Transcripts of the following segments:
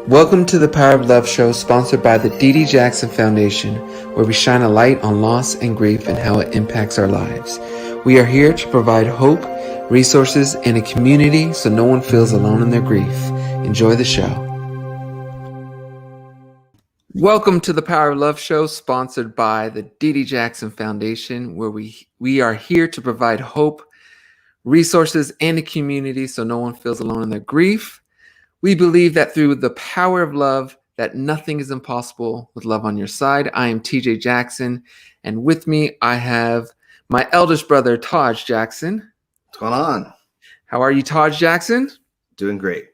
Welcome to the Power of Love show, sponsored by the D.D. Jackson Foundation, where we shine a light on loss and grief and how it impacts our lives. We are here to provide hope, resources, and a community so no one feels alone in their grief. Enjoy the show. Welcome to the Power of Love show, sponsored by the D.D. Jackson Foundation, where we are here to provide hope, resources, and a community so no one feels alone in their grief. We believe that through the power of love, that nothing is impossible with love on your side. I am TJ Jackson, and with me, I have my eldest brother, Taj Jackson. What's going on? How are you, Taj Jackson? Doing great.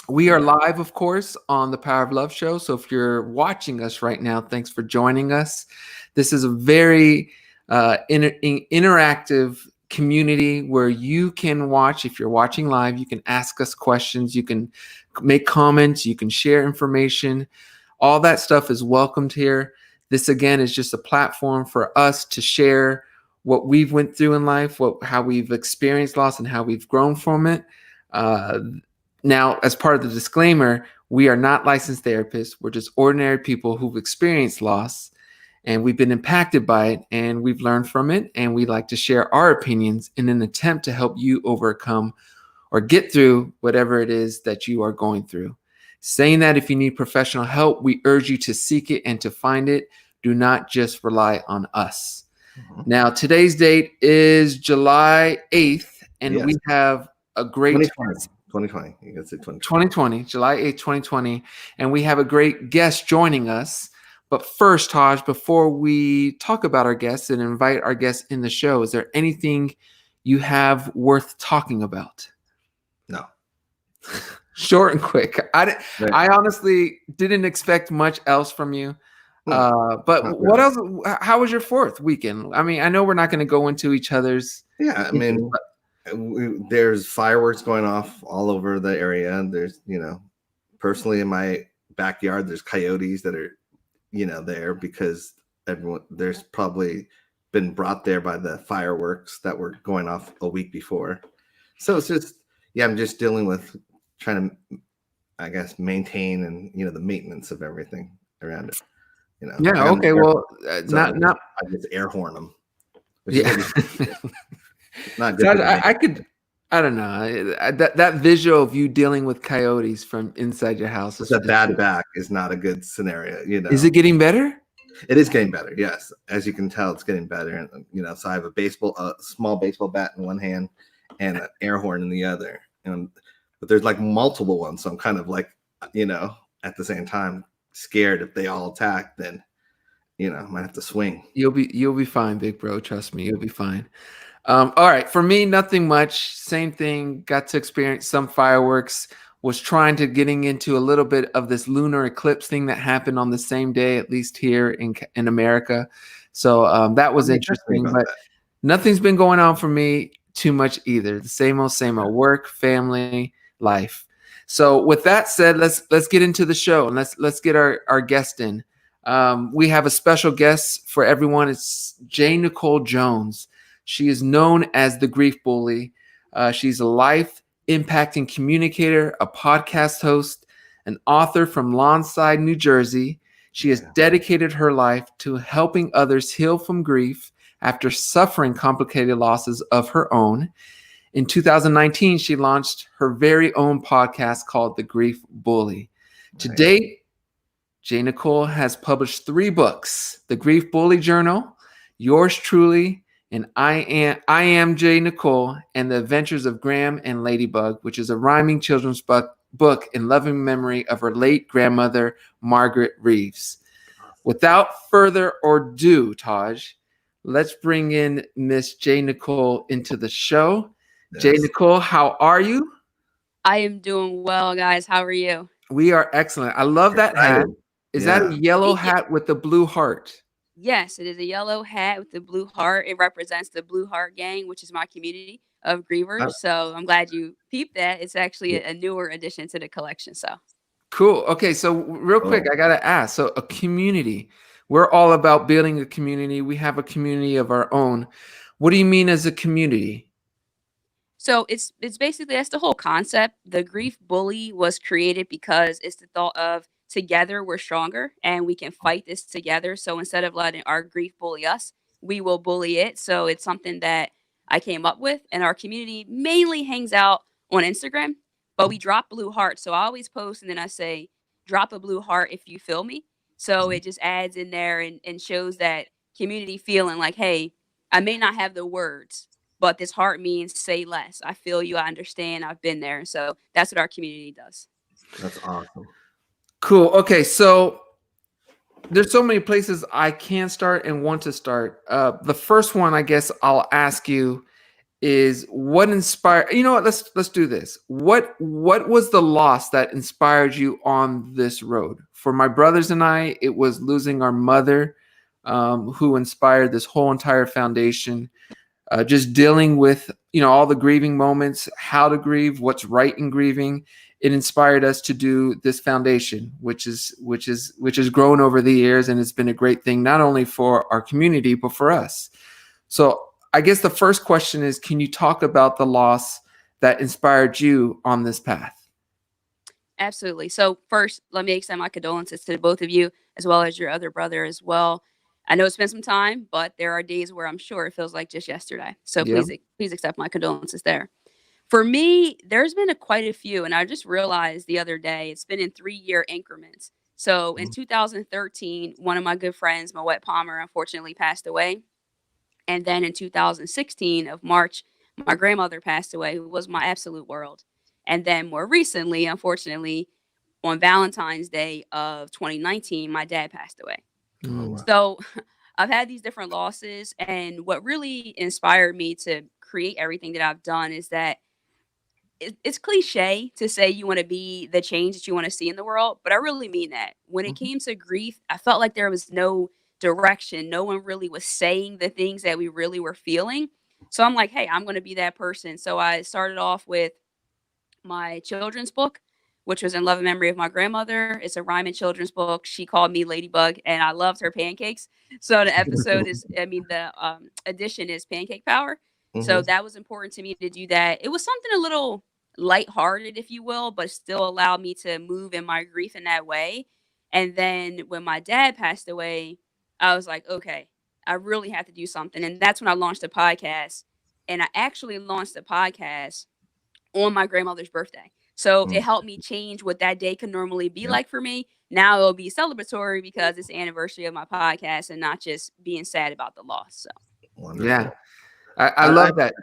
We are live, of course, on the Power of Love show. So if you're watching us right now, thanks for joining us. This is a very interactive community where you can watch. If you're watching live, you can ask us questions, you can make comments, you can share information. All that stuff is welcomed here. This, again, is just a platform for us to share what we've went through in life, how we've experienced loss and how we've grown from it. Now, as part of the disclaimer, we are not licensed therapists. We're just ordinary people who've experienced loss, and we've been impacted by it, and we've learned from it, and we like to share our opinions in an attempt to help you overcome or get through whatever it is that you are going through. Saying that, if you need professional help, we urge you to seek it and to find it. Do not just rely on us. Mm-hmm. Now, today's date is July 8th, and we have a great... 2020. You can say 2020, July 8th, 2020. And we have a great guest joining us. But first, Taj, before we talk about our guests and invite our guests in the show, is there anything you have worth talking about? No. Short and quick. I honestly didn't expect much else from you. But what else? How was your 4th weekend? I mean, I know we're not going to go into each other's. Yeah, I mean, there's fireworks going off all over the area. There's, personally in my backyard, there's coyotes that are, there because there's probably been brought there by the fireworks that were going off a week before. So it's just, I'm just dealing with trying to, I guess, maintain and, the maintenance of everything around it. Yeah. Okay. Well, not. I just air horn them. Yeah. Not good. So I don't know. That visual of you dealing with coyotes from inside your house. It's a bad back is not a good scenario. Is it getting better? It is getting better. Yes, as you can tell, it's getting better. And so I have a small baseball bat in one hand and an air horn in the other. But there's like multiple ones, so I'm kind of like, at the same time scared if they all attack, then I might have to swing. You'll be fine, big bro. Trust me, you'll be fine. All right, for me, nothing much. Same thing. Got to experience some fireworks. Was trying to getting into a little bit of this lunar eclipse thing that happened on the same day, at least here in America. So that was interesting. But nothing's been going on for me too much either. The same old work, family, life. So with that said, let's get into the show and let's get our guest in. We have a special guest for everyone. It's J.nicole Jones. She is known as the Grief Bully. She's a life-impacting communicator, a podcast host, an author from Lawnside, New Jersey. She has dedicated her life to helping others heal from grief after suffering complicated losses of her own. In 2019, she launched her very own podcast called The Grief Bully. To date, J.nicole has published 3 books: The Grief Bully Journal, Yours Truly, and I am J.nicole, and The Adventures of Graham and Ladybug, which is a rhyming children's book in loving memory of her late grandmother, Margaret Reeves. Without further ado, Taj, let's bring in Miss J.nicole into the show. Yes. J.nicole, how are you? I am doing well, guys. How are you? We are excellent. I love that hat. Is that a yellow hat with the blue heart? Yes, it is a yellow hat with the blue heart. It represents the Blue Heart Gang, which is my community of grievers. So I'm glad you peeped that. It's actually a newer addition to the collection. So cool. Okay, so real quick, I gotta ask. So a community. We're all about building a community. We have a community of our own. What do you mean as a community? So it's basically that's the whole concept. The grief bully was created because it's the thought of together we're stronger and we can fight this together. So instead of letting our grief bully us, we will bully it. So it's something that I came up with, and our community mainly hangs out on Instagram, but we drop blue hearts. So I always post and then I say, drop a blue heart if you feel me. So it just adds in there and shows that community feeling like, hey, I may not have the words, but this heart means say less. I feel you. I understand. I've been there. So that's what our community does. That's awesome. Cool. Okay, so there's so many places I can start and want to start. The first one, I guess, I'll ask you is what inspired. You know what? Let's do this. What was the loss that inspired you on this road? For my brothers and I, it was losing our mother, who inspired this whole entire foundation. Just dealing with all the grieving moments, how to grieve, what's right in grieving. It inspired us to do this foundation, which has grown over the years, and it's been a great thing not only for our community but for us. So I guess the first question is, can you talk about the loss that inspired you on this path? Absolutely. So first, let me extend my condolences to both of you, as well as your other brother as well. I know it's been some time, but there are days where I'm sure it feels like just yesterday. So Yeah. please accept my condolences there. For me, there's been quite a few, and I just realized the other day it's been in 3-year increments. So in 2013, one of my good friends, Moet Palmer, unfortunately passed away. And then in 2016 of March, my grandmother passed away, who was my absolute world. And then more recently, unfortunately, on Valentine's Day of 2019, my dad passed away. Oh, wow. So I've had these different losses. And what really inspired me to create everything that I've done is that it's cliche to say you want to be the change that you want to see in the world, but I really mean that. When it came to grief, I felt like there was no direction. No one really was saying the things that we really were feeling. So I'm like, hey, I'm going to be that person. So I started off with my children's book, which was in love and memory of my grandmother. It's a rhyming children's book. She called me Ladybug, and I loved her pancakes. So the episode is, the edition is Pancake Power. So that was important to me to do that. It was something a little lighthearted, if you will, but still allowed me to move in my grief in that way. And then when my dad passed away, I was like, okay, I really have to do something. And that's when I launched a podcast. And I actually launched a podcast on my grandmother's birthday. So it helped me change what that day could normally be like for me. Now it'll be celebratory because it's the anniversary of my podcast and not just being sad about the loss. So Wonderful. Yeah, I love that.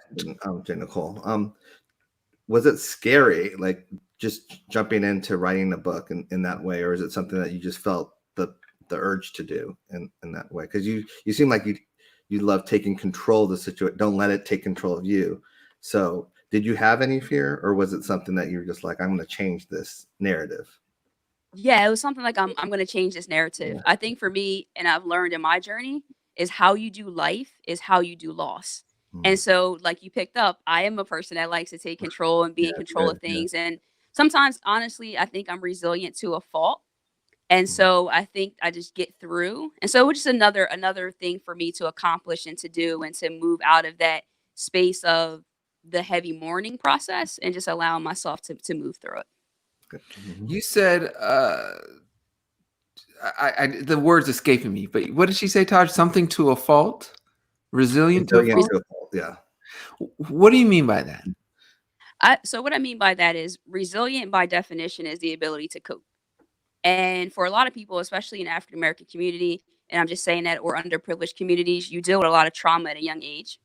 J.nicole, was it scary, like just jumping into writing a book in that way, or is it something that you just felt the urge to do in that way? Because you seem like you love taking control of the situation. Don't let it take control of you. So did you have any fear, or was it something that you were just like, I'm going to change this narrative? yeah, it was something like I'm going to change this narrative. Yeah. I think for me, and I've learned in my journey, is how you do life is how you do loss. And so, like you picked up, I am a person that likes to take control and be in control of things. And sometimes, honestly, I think I'm resilient to a fault. And so I think I just get through. And so it's just another thing for me to accomplish and to do and to move out of that space of the heavy mourning process and just allow myself to move through it. You said the words escaping me, but what did she say, Taj? Something to a fault? Resilient to a fault? Yeah. What do you mean by that? So what I mean by that is resilient by definition is the ability to cope. And for a lot of people, especially in the African American community, and I'm just saying that, or underprivileged communities, you deal with a lot of trauma at a young age.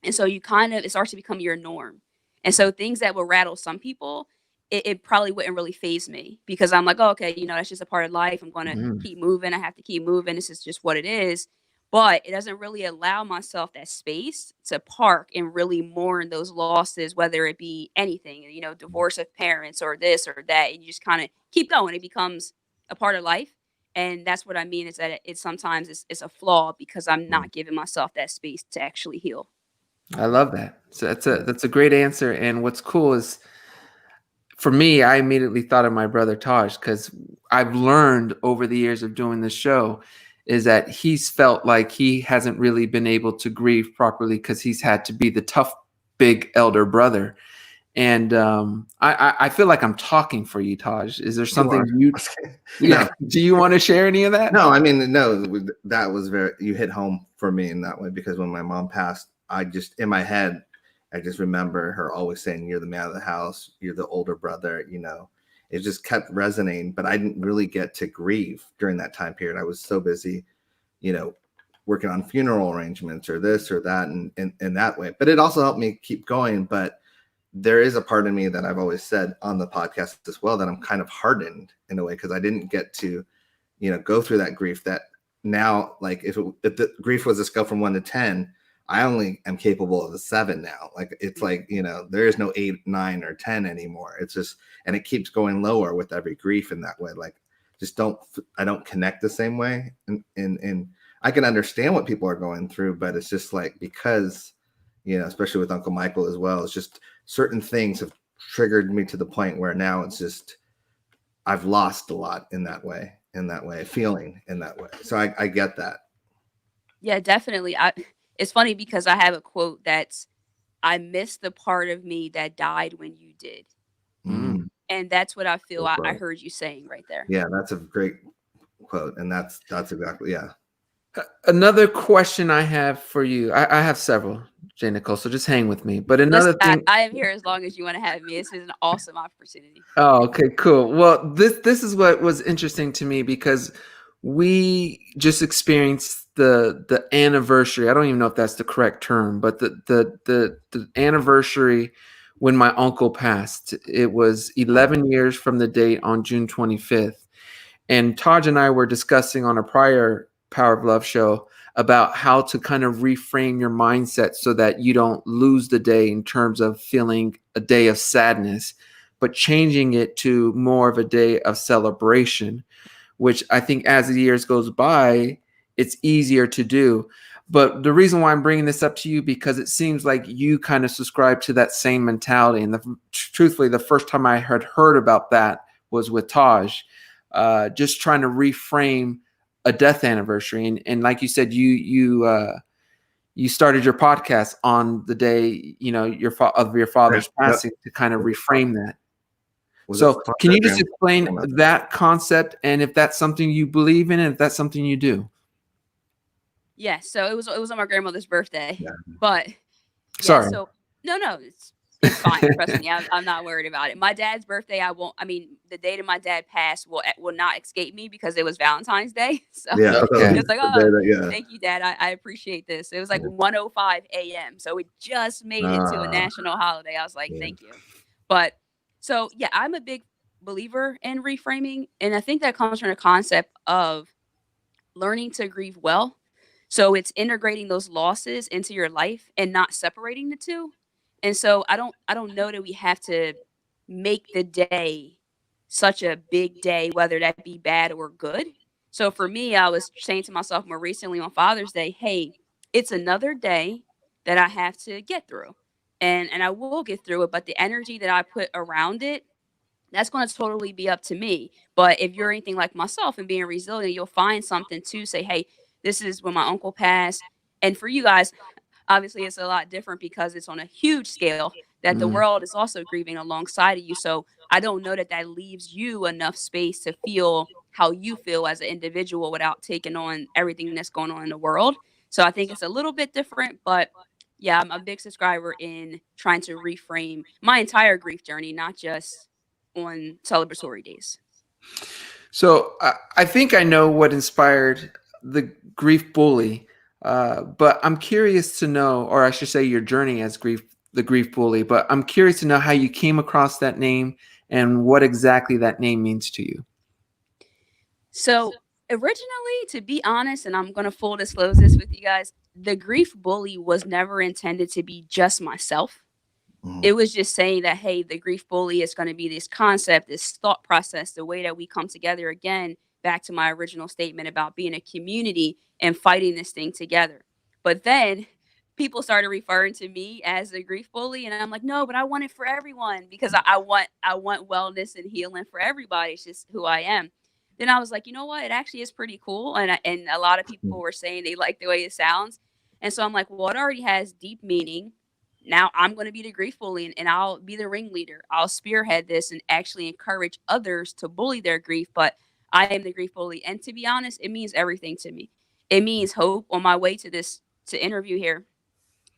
And so it starts to become your norm. And so things that will rattle some people, it probably wouldn't really phase me because I'm like, oh, okay, that's just a part of life. I'm going to keep moving. I have to keep moving. This is just what it is. But it doesn't really allow myself that space to park and really mourn those losses, whether it be anything, divorce of parents or this or that. And you just kind of keep going. It becomes a part of life. And that's what I mean is that it sometimes it's a flaw because I'm not giving myself that space to actually heal. I love that. So that's a great answer. And what's cool is, for me, I immediately thought of my brother Taj, because I've learned over the years of doing this show is that he's felt like he hasn't really been able to grieve properly because he's had to be the tough big elder brother. And I feel like I'm talking for you, Taj. Is there something No, do you want to share any of that? no, I mean, no, that was you hit home for me in that way, because when my mom passed, I just, in my head, I just remember her always saying, "You're the man of the house. You're the older brother." It just kept resonating, but I didn't really get to grieve during that time period. I was so busy, you know, working on funeral arrangements or this or that, and in that way. But it also helped me keep going. But there is a part of me that I've always said on the podcast as well, that I'm kind of hardened in a way, because I didn't get to, go through that grief. That now, like, if the grief was a scale from 1 to 10, I only am capable of a 7 now. Like, it's like, there is no 8, 9, or 10 anymore. It's just, and it keeps going lower with every grief in that way. Like, I don't connect the same way. And I can understand what people are going through, but it's just like, because, especially with Uncle Michael as well, it's just certain things have triggered me to the point where now it's just, I've lost a lot in that way, feeling in that way. So I get that. Yeah, definitely. It's funny because I have a quote that's, "I miss the part of me that died when you did." Mm. And that's what I feel Good I quote. heard you saying right there. Yeah, that's a great quote. And that's exactly, yeah. Another question I have for you. I have several, J.nicole, so just hang with me. But another Listen, thing. I am here as long as you want to have me. This is an awesome opportunity. Oh, okay, cool. Well, this is what was interesting to me, because we just experienced the anniversary. I don't even know if that's the correct term, but the anniversary when my uncle passed. It was 11 years from the date on June 25th. And Taj and I were discussing on a prior Power of Love show about how to kind of reframe your mindset so that you don't lose the day in terms of feeling a day of sadness, but changing it to more of a day of celebration, which I think as the years goes by, it's easier to do. But the reason why I'm bringing this up to you, because it seems like you kind of subscribe to that same mentality. And truthfully, the first time I had heard about that was with Taj, just trying to reframe a death anniversary. And like you said, you started your podcast on the day, of your father's passing, to kind of reframe that. So can you just explain that concept, and if that's something you believe in, and if that's something you do? Yeah, so it was on my grandmother's birthday. Yeah. But yeah, Sorry. so no, it's fine. Trust me, I'm not worried about it. My dad's birthday, the day that my dad passed will not escape me, because it was Valentine's Day. So Yeah. Okay. it's like, thank you, Dad. I appreciate this. It was like 1:05 a.m. So it just made it to a national holiday. I was like, thank you. But so yeah, I'm a big believer in reframing, and I think that comes from the concept of learning to grieve well. So it's integrating those losses into your life and not separating the two. And so I don't know that we have to make the day such a big day, whether that be bad or good. So for me, I was saying to myself more recently on Father's Day, hey, it's another day that I have to get through. And I will get through it, but the energy that I put around it, that's going to totally be up to me. But if you're anything like myself and being resilient, you'll find something to say, hey, this is when my uncle passed. And for you guys, obviously it's a lot different because it's on a huge scale that the world is also grieving alongside of you. So I don't know that leaves you enough space to feel how you feel as an individual without taking on everything that's going on in the world. So I think it's a little bit different, but yeah, I'm a big subscriber in trying to reframe my entire grief journey, not just on celebratory days. So I think I know what inspired the grief bully, but I'm curious to know, or I should say, your journey as the grief bully. But I'm curious to know how you came across that name and what exactly that name means to you. So originally, to be honest, and I'm gonna full disclose this with you guys, the grief bully was never intended to be just myself. It was just saying that, hey, the grief bully is going to be this concept, this thought process, the way that we come together again, back to my original statement about being a community and fighting this thing together. But then people started referring to me as a grief bully, and I'm like, no, but I want it for everyone, because I want wellness and healing for everybody. It's just who I am. Then I was like, you know what? It actually is pretty cool, and a lot of people were saying they like the way it sounds, and so I'm like, well, it already has deep meaning. now I'm going to be the grief bully, and I'll be the ringleader. I'll spearhead this and actually encourage others to bully their grief, but I am the grief bully. And to be honest, it means everything to me. It means hope. On my way to this to interview here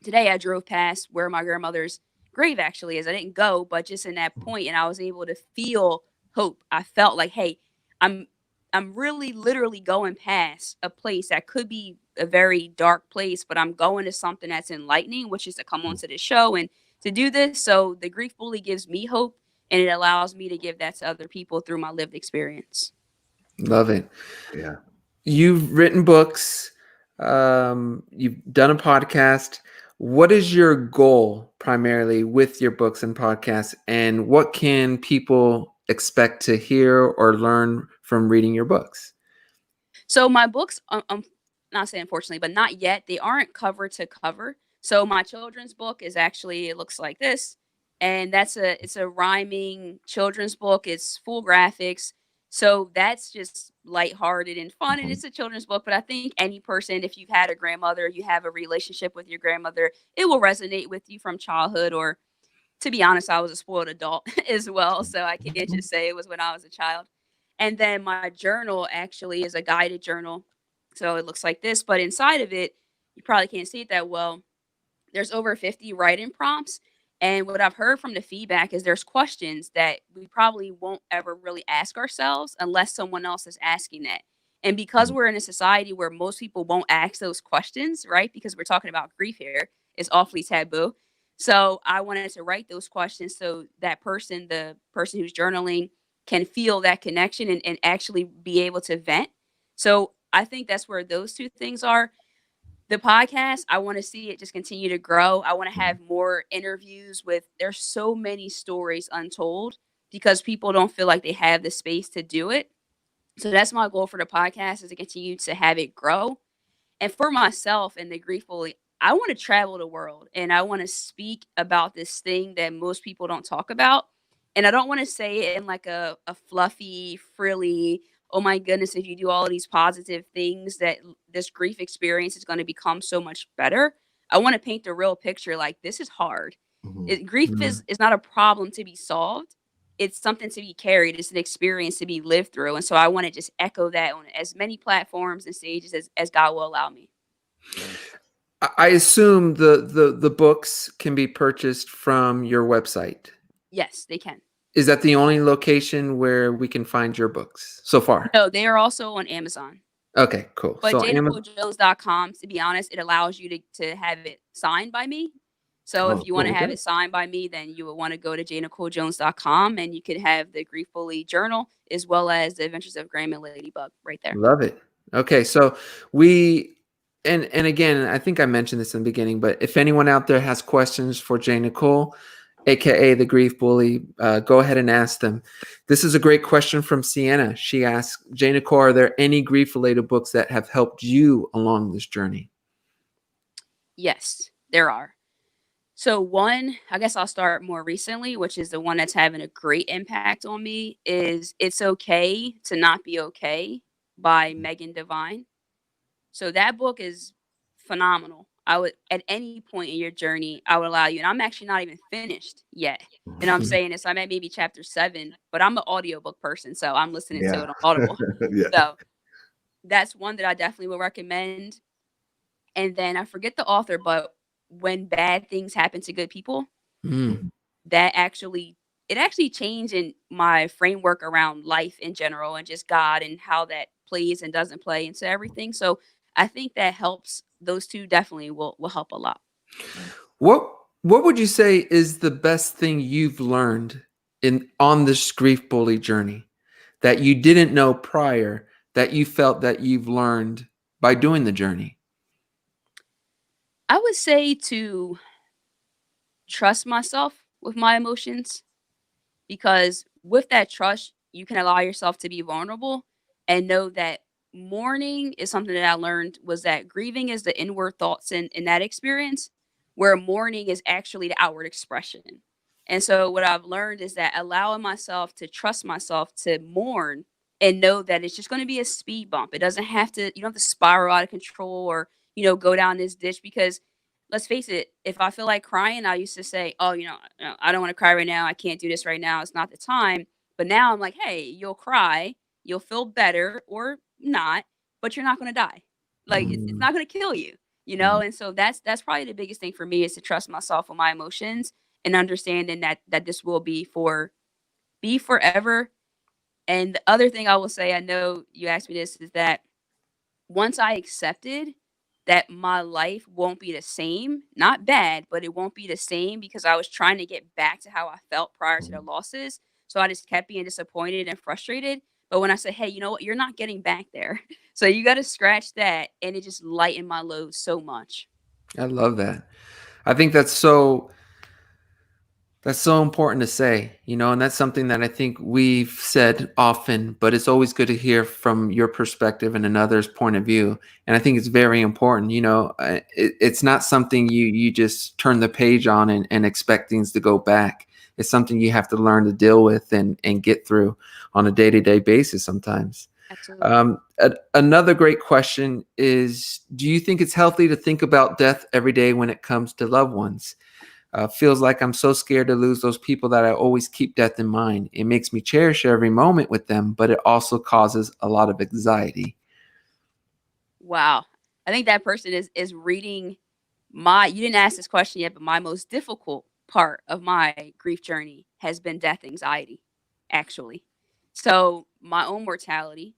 today, I drove past where my grandmother's grave actually is. I didn't go, but just in that point, and I was able to feel hope. I felt like, hey, I'm I'm really literally going past a place that could be a very dark place, but I'm going to something that's enlightening, which is to come onto this show and to do this. So the grief bully gives me hope, and it allows me to give that to other people through my lived experience. Love it. Yeah. You've written books. You've done a podcast. What is your goal primarily with your books and podcasts, and what can people expect to hear or learn from reading your books? So my books, not saying unfortunately, but not yet. They aren't cover to cover. So my children's book is actually, it looks like this, and it's a rhyming children's book. It's full graphics. So that's just lighthearted and fun, and Mhm. it's a children's book. But I think any person, if you've had a grandmother, you have a relationship with your grandmother, it will resonate with you from childhood. Or to be honest, I was a spoiled adult as well. So I can't just say it was when I was a child. And then my journal actually is a guided journal. So it looks like this, but inside of it, you probably can't see it that well. There's over 50 writing prompts. And what I've heard from the feedback is there's questions that we probably won't ever really ask ourselves unless someone else is asking that. And because Mhm. we're in a society where most people won't ask those questions, right? Because we're talking about grief here, it's awfully taboo. So I wanted to write those questions so that person, the person who's journaling, can feel that connection and actually be able to vent. So I think that's where those two things are. The podcast, I want to see it just continue to grow. I want to have more interviews with, there's so many stories untold because people don't feel like they have the space to do it. So that's my goal for the podcast, is to continue to have it grow. And for myself and the grief bully, I want to travel the world and I want to speak about this thing that most people don't talk about. And I don't want to say it in like a fluffy, frilly, oh my goodness, if you do all of these positive things, that this grief experience is going to become so much better. I want to paint the real picture, like this is hard. Mhm. Grief Mm. is not a problem to be solved. It's something to be carried. It's an experience to be lived through. And so I want to just echo that on as many platforms and stages as God will allow me. I assume the books can be purchased from your website. Yes, they can. Is that the only location where we can find your books so far? No, they are also on Amazon. Okay, cool. But So Amazon. jnicolejones.com, to be honest, it allows you to have it signed by me. So if Oh, you want to cool. have Okay. it signed by me, then you would want to go to jnicolejones.com, and you could have the Grief Bully Journal as well as the Adventures of Graham and Ladybug right there. Love it. Okay, so we and again, I think I mentioned this in the beginning, but if anyone out there has questions for J.Nicole, aka the Grief Bully, go ahead and ask them. This is a great question from Sienna. She asks, J.Nicole, are there any grief-related books that have helped you along this journey? Yes, there are. So one, I guess I'll start more recently, which is the one that's having a great impact on me, is It's Okay to Not Be Okay by Megan Devine. So that book is phenomenal. I would, at any point in your journey, I would allow you, and I'm actually not even finished yet. And I'm Mhm. saying this, I'm at maybe chapter 7, but I'm an audiobook person, so I'm listening to Yeah. it on Audible. Yeah. So that's one that I definitely will recommend. And then I forget the author, but When Bad Things Happen to Good People, Mm. that actually, it actually changed in my framework around life in general and just God and how that plays and doesn't play into everything. So I think that helps. Those two definitely will help a lot. What what would you say is the best thing you've learned in on this grief bully journey that you didn't know prior that you felt that you've learned by doing the journey? I would say to trust myself with my emotions, because with that trust, you can allow yourself to be vulnerable and know that mourning is something that I learned, was that grieving is the inward thoughts in that experience, where mourning is actually the outward expression. And so what I've learned is that allowing myself to trust myself to mourn and know that it's just going to be a speed bump. It doesn't have to, you don't have to spiral out of control or, go down this ditch, because let's face it, if I feel like crying, I used to say, "Oh, I don't want to cry right now. I can't do this right now. It's not the time." But now I'm like, "Hey, you'll cry, you'll feel better or not, but you're not going to die. Like it's Mm. not going to kill you, And so that's probably the biggest thing for me is to trust myself with my emotions and understanding that this will be forever. And the other thing I will say, I know you asked me this, is that once I accepted that my life won't be the same, not bad, but it won't be the same because I was trying to get back to how I felt prior to the Mhm. losses. So I just kept being disappointed and frustrated. But when I said, hey, you know what? You're not getting back there. So you got to scratch that. And it just lightened my load so much. I love that. I think that's so important to say, and that's something that I think we've said often, but it's always good to hear from your perspective and another's point of view. And I think it's very important. It's not something you just turn the page on and expect things to go back. It's something you have to learn to deal with and get through on a day-to-day basis sometimes. Absolutely. Another great question is, do you think it's healthy to think about death every day when it comes to loved ones? Feels like I'm so scared to lose those people that I always keep death in mind. It makes me cherish every moment with them, but it also causes a lot of anxiety. Wow. I think that person is reading you didn't ask this question yet, but my most difficult part of my grief journey has been death anxiety, actually. So my own mortality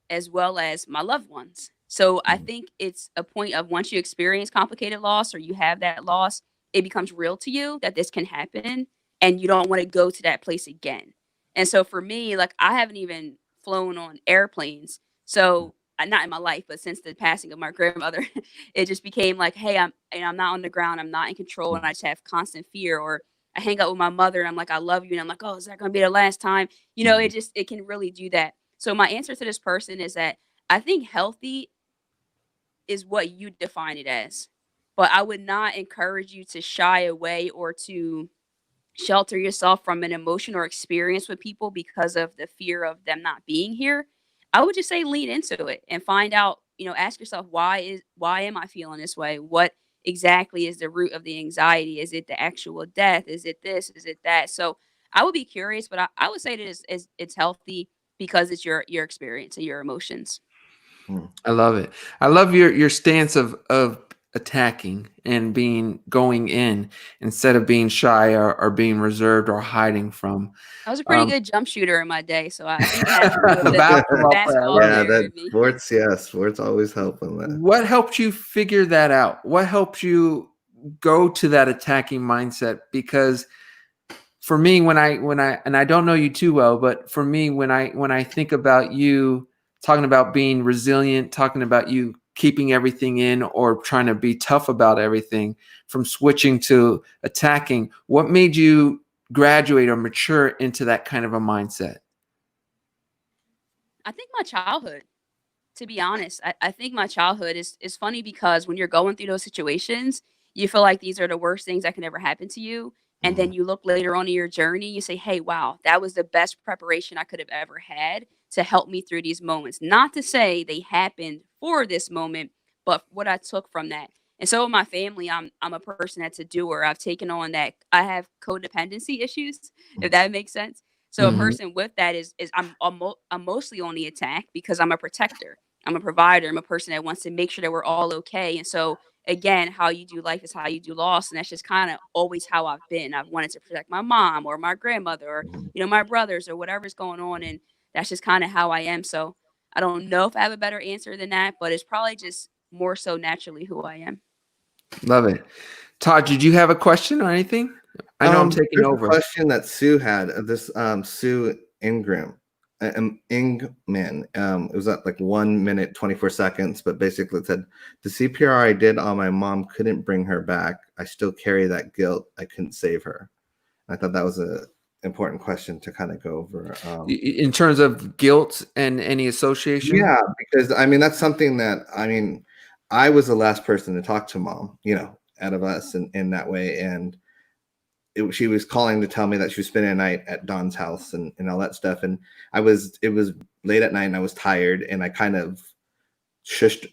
as well as my loved ones. So I Mhm. think it's a point of once you experience complicated loss or you have that loss, it becomes real to you that this can happen and you don't want to go to that place again. And so for me, like I haven't even flown on airplanes. So not in my life, but since the passing of my grandmother, it just became like, hey, I'm not on the ground, I'm not in control, and I just have constant fear. Or I hang out with my mother, and I'm like, I love you, and I'm like, oh, is that gonna be the last time? Mhm. It can really do that. So my answer to this person is that I think healthy is what you define it as, but I would not encourage you to shy away or to shelter yourself from an emotion or experience with people because of the fear of them not being here. I would just say lean into it and find out, ask yourself why am I feeling this way? What exactly is the root of the anxiety? Is it the actual death? Is it this? Is it that? So I would be curious, but I would say that it's healthy because it's your experience and your emotions. Mhm. I love it. I love your stance of attacking and going in instead of being shy or being reserved or hiding from. I was a pretty Um, good jump shooter in my day, so I think it has to do with the the basketball player, I basketball love Yeah, it. player that in me. sports, yeah, sports always help in that. What helped you figure that out? What helped you go to that attacking mindset? Because for me, when I and I don't know you too well, but for me, when I think about you talking about being resilient, talking about you keeping everything in or trying to be tough about everything, from switching to attacking, what made you graduate or mature into that kind of a mindset? I think my childhood. To be honest, I think my childhood is funny because when you're going through those situations, you feel like these are the worst things that can ever happen to you. And then Mhm. you look later on in your journey, you say, hey, wow, that was the best preparation I could have ever had to help me through these moments. Not to say they happened for this moment, but what I took from that. And so with my family, I'm a person that's a doer. I've taken on that. I have codependency issues, if that makes sense. So a Mhm. person with that is I'm mostly on the attack because I'm a protector. I'm a provider. I'm a person that wants to make sure that we're all okay. And so again, how you do life is how you do loss. And that's just kind of always how I've been. I've wanted to protect my mom or my grandmother or, Mhm. my brothers or whatever's going on. And that's just kind of how I am. So I don't know if I have a better answer than that, but it's probably just more so naturally who I am. Love it. Todd, did you have a question or anything? I know I'm taking There's a over. question that Sue had. This Sue Ingram, Ingman. It was at like 1 minute 24 seconds, but basically it said the CPR I did on my mom couldn't bring her back. I still carry that guilt. I couldn't save her. I thought that was a important question to kind of go over. In terms of guilt and any association? Yeah, because I mean that's something that I mean I was the last person to talk to mom, out of us in that way, and she was calling to tell me that she was spending a night at Don's house and all that stuff. And it was late at night and I was tired and I kind of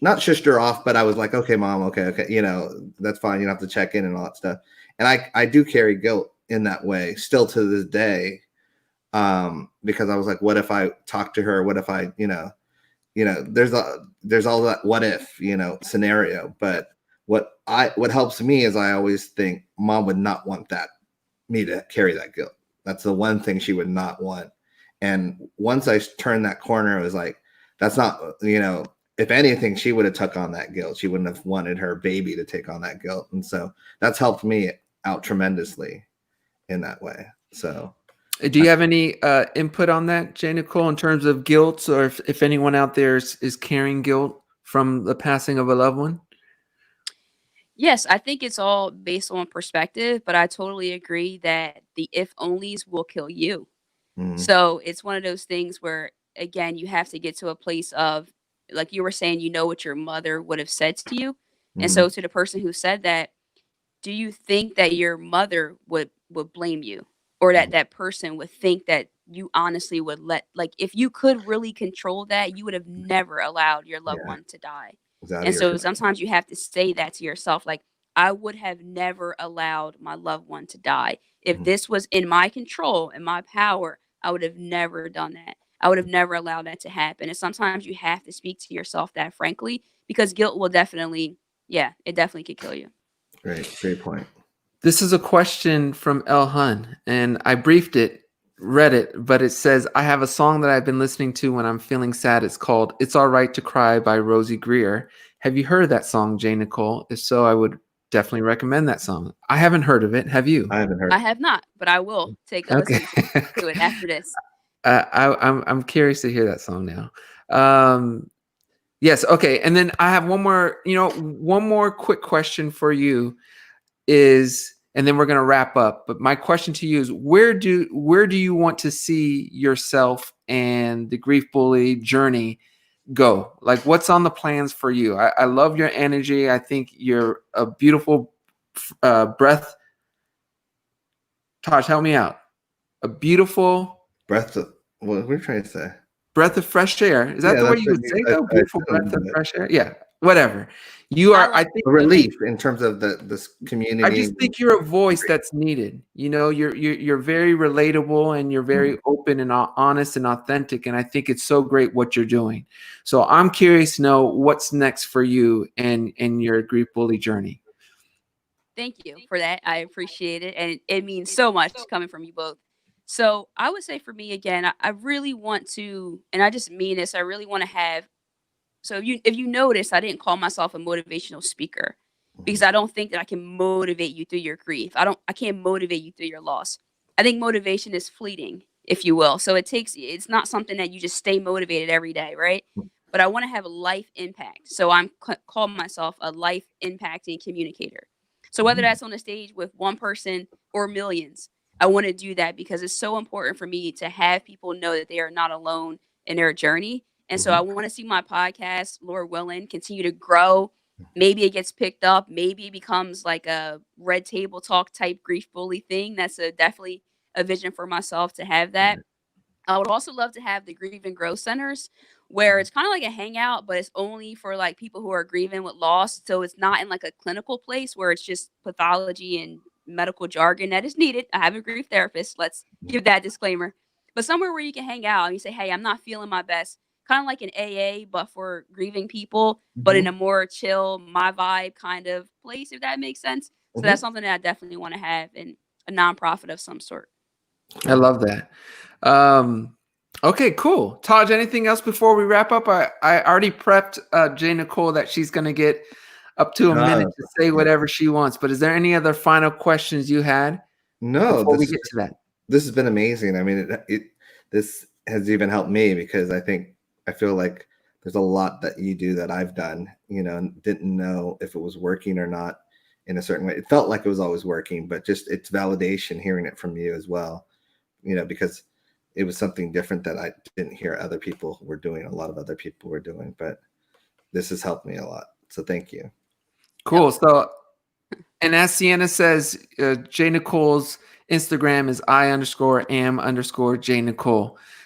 not shushed her off, but I was like, okay, mom, okay, you know, that's fine. You don't have to check in and all that stuff. And I do carry guilt in that way still to this day. Because I was like, what if I talk to her? What if I, you know, there's all that what if, you know, scenario. But what helps me is I always think mom would not want me to carry that guilt. That's the one thing she would not want. And once I turned that corner, it was like, that's not, you know, if anything, she would have took on that guilt. She wouldn't have wanted her baby to take on that guilt. And so that's helped me out tremendously in that way. So do you have any input on that, J.nicole, in terms of guilt, or if anyone out there is carrying guilt from the passing of a loved one? Yes, I think it's all based on perspective, but I totally agree that the if onlys will kill you. So it's one of those things where, again, you have to get to a place of, like you were saying, you know what your mother would have said to you. And so to the person who said that, do you think that your mother would blame you, or that that person would think that you honestly would like, if you could really control that, you would have never allowed your loved one to die. And so sometimes you have to say that to yourself, like, I would have never allowed my loved one to die. If this was in my control and my power, I would have never done that. I would have never allowed that to happen. And sometimes you have to speak to yourself that frankly, because guilt will definitely, it definitely could kill you. Great point. This is a question from El Hun, and I read it, but it says, I have a song that I've been listening to when I'm feeling sad. It's called It's All Right to Cry by Rosie Greer. Have you heard of that song, J.nicole? If so, I would definitely recommend that song. I haven't heard of it. Have you? I haven't heard. I have not, but I will take a listen to it after this. I'm curious to hear that song now. Yes. Okay. And then I have one more quick question for you is, and then we're going to wrap up. But my question to you is, where do you want to see yourself and the Grief Bully journey go? Like, what's on the plans for you? I love your energy. I think you're a beautiful breath. Taj, help me out. A beautiful breath of, what we're trying to say. Breath of fresh air. Is that the way you would say though? Beautiful breath of fresh air. Yeah. Whatever. You are, I think, a relief in terms of this community. I just think you're a voice that's needed. You know, you're very relatable, and you're very open and honest and authentic. And I think it's so great what you're doing. So I'm curious to know what's next for you and your Grief Bully journey. Thank you for that. I appreciate it. And it means so much coming from you both. So I would say for me, again, I really want to, and I just mean this, I really want to have, so if you notice, I didn't call myself a motivational speaker, because I don't think that I can motivate you through your grief. I can't motivate you through your loss. I think motivation is fleeting, if you will. So it's not something that you just stay motivated every day, right? But I want to have a life impact. So I'm calling myself a life impacting communicator. So whether that's on the stage with one person or millions, I want to do that because it's so important for me to have people know that they are not alone in their journey. And so I want to see my podcast, Lord willing, continue to grow. Maybe it gets picked up. Maybe it becomes like a Red Table Talk type Grief Bully thing. That's definitely a vision for myself to have that. I would also love to have the Grieve and Grow centers, where it's kind of like a hangout, but it's only for like people who are grieving with loss. So it's not in like a clinical place where it's just pathology and medical jargon that is needed. I have a grief therapist. Let's give that disclaimer. But somewhere where you can hang out and you say, hey, I'm not feeling my best. Kind of like an AA, but for grieving people, but in a more chill, my vibe kind of place, if that makes sense. So that's something that I definitely want to have in a nonprofit of some sort. I love that. Okay, cool. Taj, anything else before we wrap up? I already prepped J.nicole that she's going to get up to a minute to say whatever she wants. But is there any other final questions you had? No, before we get to that. This has been amazing. I mean, this has even helped me because I feel like there's a lot that you do that I've done, and didn't know if it was working or not in a certain way. It felt like it was always working, but just it's validation hearing it from you as well, because it was something different that I didn't hear other people were doing. A lot of other people were doing, but this has helped me a lot. So thank you. Cool. So, and as Sienna says, J.nicole's Instagram is I_am_J.nicole.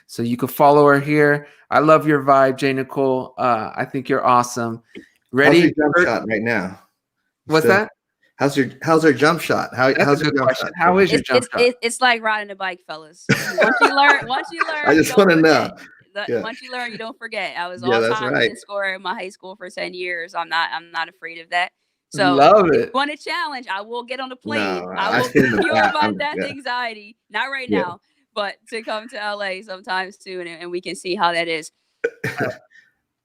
So you can follow her here. I love your vibe, J.nicole. I think you're awesome. Ready? How's your jump shot right now? What's Still- that? How's her jump shot? That's How's a her good jump question. shot? How is your jump shot? It's like riding a bike, fellas. Once you learn, I you just don't want to know. forget. Yeah. Once you learn, you don't forget. I was Yeah, that's all-time right. leading scorer in my high school for 10 years. I'm not afraid of that. So Love if you it. want a challenge, I will get on the plane. No, I I will see in the cure back. my I'm- death yeah. anxiety. Not right Yeah. now, but to come to LA sometime soon, and we can see how that is.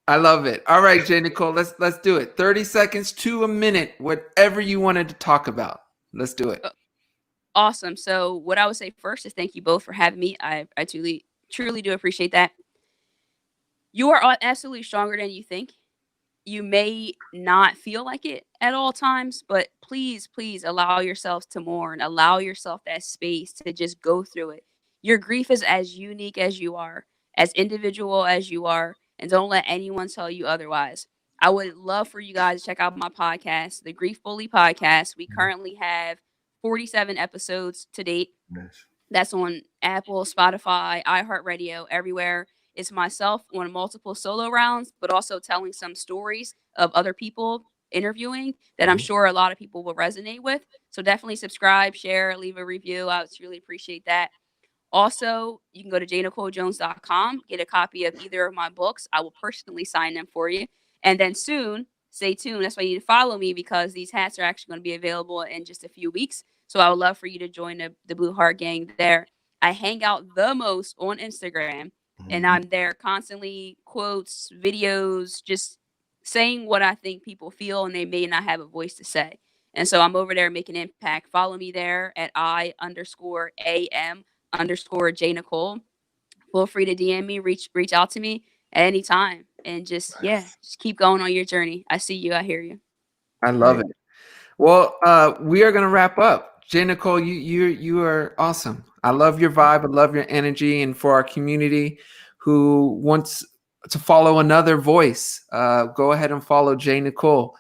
I love it. All right, J.nicole, let's do it. 30 seconds to a minute, whatever you wanted to talk about. Let's do it. Awesome. So what I would say first is thank you both for having me. I truly do appreciate that. You are absolutely stronger than you think. You may not feel like it at all times, but please, please allow yourselves to mourn. Allow yourself that space to just go through it. Your grief is as unique as you are, as individual as you are, and don't let anyone tell you otherwise. I would love for you guys to check out my podcast, the Grief Bully Podcast. We currently have 47 episodes to date. Nice. That's on Apple, Spotify, iHeartRadio, everywhere. It's myself on multiple solo rounds, but also telling some stories of other people interviewing that I'm sure a lot of people will resonate with. So definitely subscribe, share, leave a review. I would really appreciate that. Also, you can go to jnicolejones.com, get a copy of either of my books. I will personally sign them for you. And then soon, stay tuned. That's why you need to follow me because these hats are actually going to be available in just a few weeks. So I would love for you to join the Blue Heart Gang there. I hang out the most on Instagram, and I'm there constantly, quotes, videos, just saying what I think people feel and they may not have a voice to say. And so I'm over there making impact. Follow me there at I_AM_J.nicole. Feel free to DM me, reach out to me at any time. And just keep going on your journey. I see you, I hear you. I love it. Well, we are going to wrap up. J.nicole, you are awesome. I love your vibe. I love your energy. And for our community who wants to follow another voice, go ahead and follow J.nicole.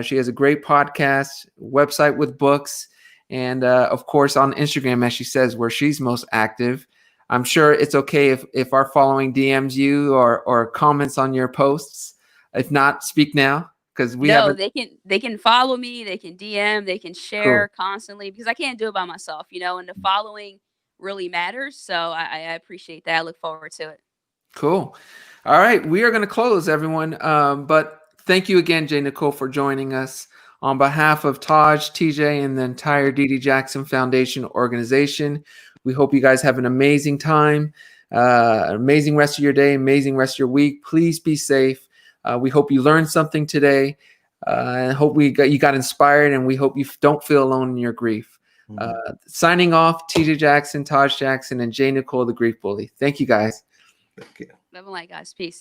She has a great podcast, website with books, and of course on Instagram, as she says, where she's most active. I'm sure it's okay if our following DMs you or comments on your posts. If not, speak now. Because they can follow me, they can DM, they can share constantly because I can't do it by myself, and the following really matters. So I appreciate that. I look forward to it. Cool. All right. We are going to close, everyone. But thank you again, J.nicole, for joining us. On behalf of Taj, TJ, and the entire D.D. Jackson Foundation organization, we hope you guys have an amazing time, amazing rest of your day, amazing rest of your week. Please be safe. We hope you learned something today. I hope you got inspired, and we hope you don't feel alone in your grief. Signing off, TJ Jackson, Taj Jackson, and J.nicole, the Grief Bully. Thank you, guys. Thank you. Love and light, guys. Peace.